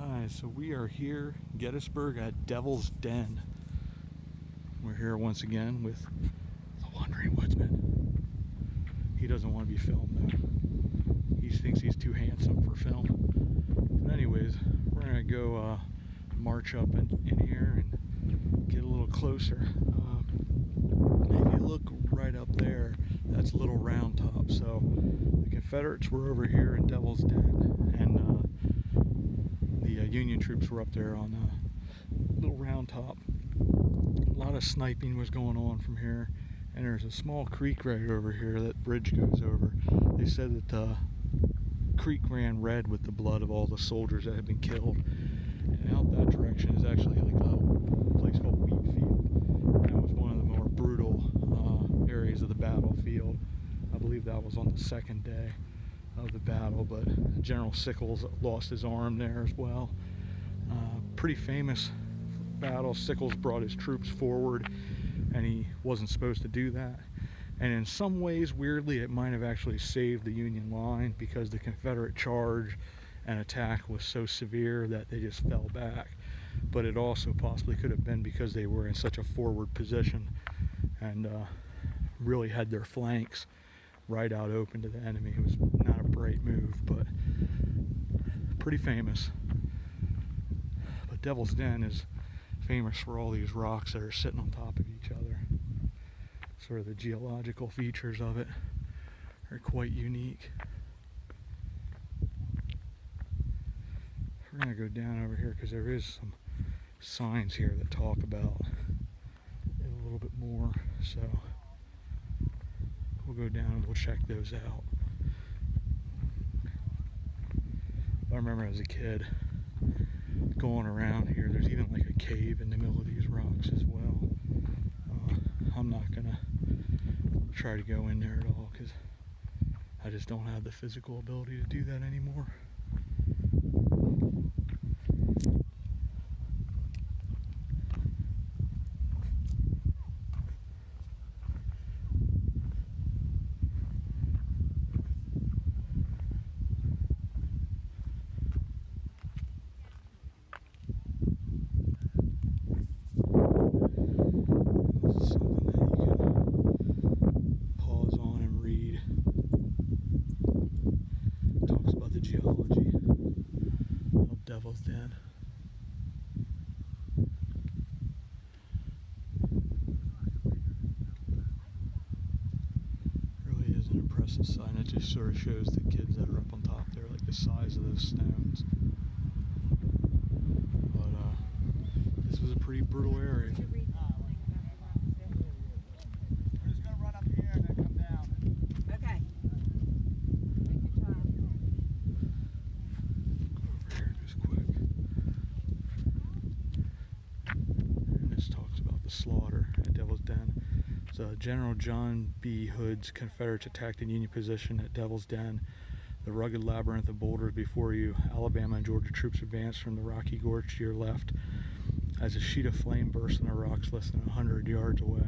Alright, so we are here, Gettysburg at Devil's Den. We're here once again with the Wandering Woodsman. He doesn't want to be filmed though. He thinks he's too handsome for film. But anyways, we're going to go march up in here and get a little closer. If you look right up there, that's Little Round Top. So the Confederates were over here in Devil's Den, and the Union troops were up there on Little Round Top. A lot of sniping was going on from here, and there's a small creek right over here that bridge goes over. They said that the creek ran red with the blood of all the soldiers that had been killed, and out that direction is actually like a place called Wheatfield. That was one of the more brutal areas of the battlefield. I believe that was on the second day of the battle, but General Sickles lost his arm there as well. Pretty famous battle. Sickles brought his troops forward, and he wasn't supposed to do that. And in some ways, weirdly, it might have actually saved the Union line, because the Confederate charge and attack was so severe that they just fell back. But it also possibly could have been because they were in such a forward position and really had their flanks right out open to the enemy. It was not a bright move, but pretty famous. But Devil's Den is famous for all these rocks that are sitting on top of each other. Sort of the geological features of it are quite unique. We're going to go down over here because there is some signs here that talk about it a little bit more, so we'll go down and we'll check those out. I remember as a kid going around here. There's even like a cave in the middle of these rocks as well. I'm not gonna try to go in there at all because I just don't have the physical ability to do that anymore. Geology of Devil's Den. Really is an impressive sign. It just sort of shows the kids that are up on top there, like the size of those stones. But this was a pretty brutal area. We're just gonna run up here and then come down. Okay. Slaughter at Devil's Den. So General John B. Hood's Confederates attacked the Union position at Devil's Den. The rugged labyrinth of boulders before you. Alabama and Georgia troops advanced from the rocky gorge to your left as a sheet of flame burst on the rocks less than 100 yards away.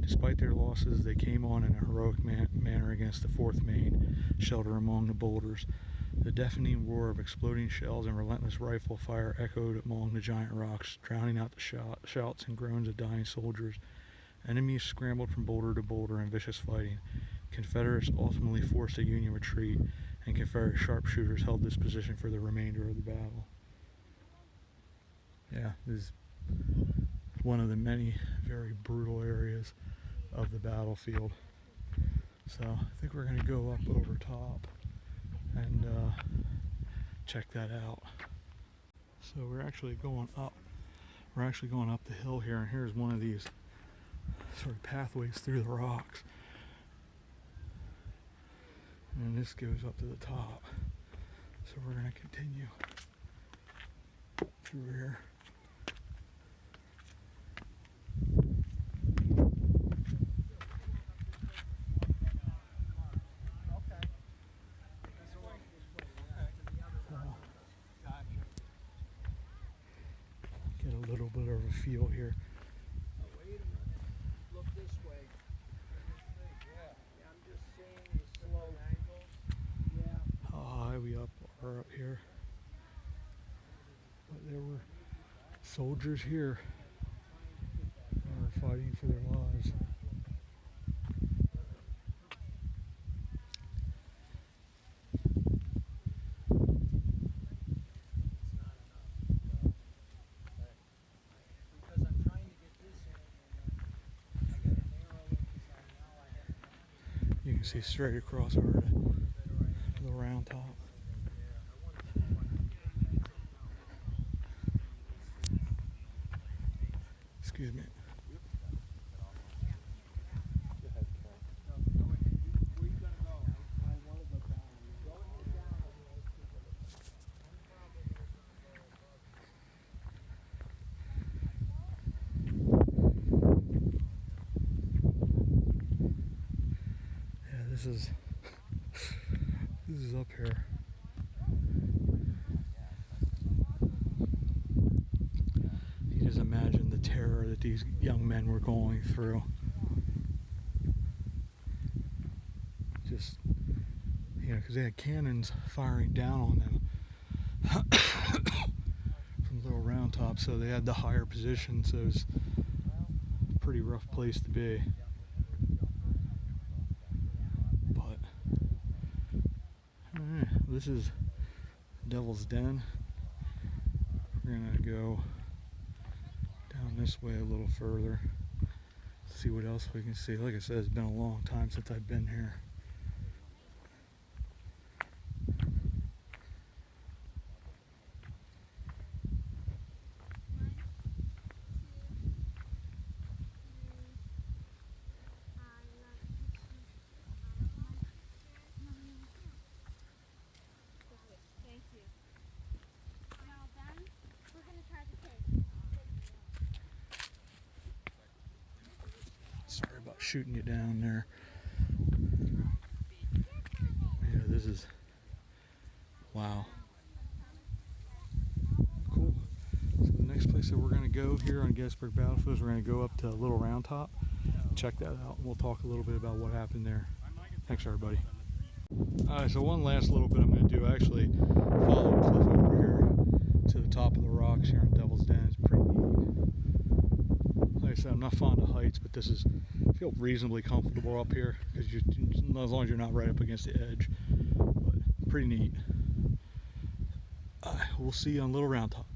Despite their losses, they came on in a heroic manner against the 4th Maine, sheltered among the boulders. The deafening roar of exploding shells and relentless rifle fire echoed among the giant rocks, drowning out the shouts and groans of dying soldiers. Enemies scrambled from boulder to boulder in vicious fighting. Confederates ultimately forced a Union retreat, and Confederate sharpshooters held this position for the remainder of the battle. Yeah, this is one of the many very brutal areas of the battlefield. So I think we're going to go up over top and check that out. So we're actually going up the hill here, and here's one of these sort of pathways through the rocks, and this goes up to the top. So we're going to continue through here. Get a little bit of a feel here. Oh, wait a minute. Look this way. Yeah, I'm just seeing the slow angles. Yeah. How high we are up here. there were soldiers here who were fighting for their lives. You can see straight across over to the round top. Excuse me. This is up here. You just imagine the terror that these young men were going through. Just, you know, because they had cannons firing down on them from Little Round Top, so they had the higher position, so it was a pretty rough place to be. This is Devil's Den. We're gonna go down this way a little further, see what else we can see. Like I said, it's been a long time since I've been here. Sorry about shooting you down there. Yeah, this is, wow. Cool. So the next place that we're going to go here on Gettysburg Battlefield is we're going to go up to Little Round Top. Check that out. We'll talk a little bit about what happened there. Thanks, everybody. Alright, so one last little bit I'm going to do. Actually, follow the cliff over here to the top of the rocks here in Devil's Den. It's pretty neat. Like I said, I'm not fond of heights, but this is, I feel reasonably comfortable up here because as long as you're not right up against the edge. But pretty neat. We'll see you on Little Round Top.